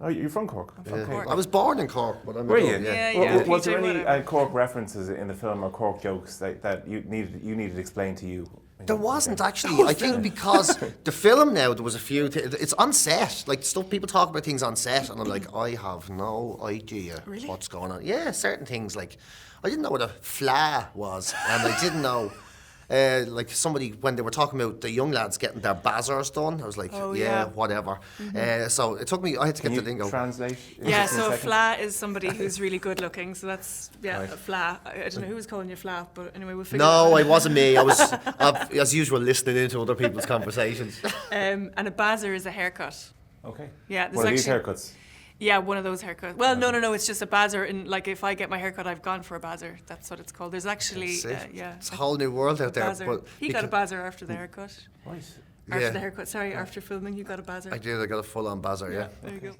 Oh, you're from Cork? I'm from Okay. Cork. I was born in Cork, but I'm Were you? Yeah, Well, yeah. was there PJ, any whatever. Cork references in the film or Cork jokes that you needed explained to you? There wasn't actually. I think because the film now, there was a few. It's on set. Like stuff people talk about things on set, and I'm like, I have no idea Really? what's going on. Yeah, certain things like I didn't know what a fla was, and I didn't know. Like somebody when they were talking about the young lads getting their bazzers done, I was like, Oh, yeah, yeah. whatever. So it took me. I had to get Can the you lingo. translate? Yeah, just in so a second? fla is somebody who's really good looking. So that's, Right. a fla. I don't know who was calling you fla, but anyway, we'll figure No, it it wasn't me. I was, as usual, listening into other people's conversations. And a bazzer is a haircut. Okay. Yeah, there's What are these actually- haircuts? Yeah, one of those haircuts. Well, no, it's just a bazzer. And like if I get my haircut, I've gone for a bazzer. That's what it's called. There's actually, See? yeah. It's a whole new world out there. Bazzer. But He got a bazzer after the haircut. Right. After Yeah. the haircut, sorry, after filming, you got a bazzer. I did. I got a full-on bazzer. Yeah. There you go.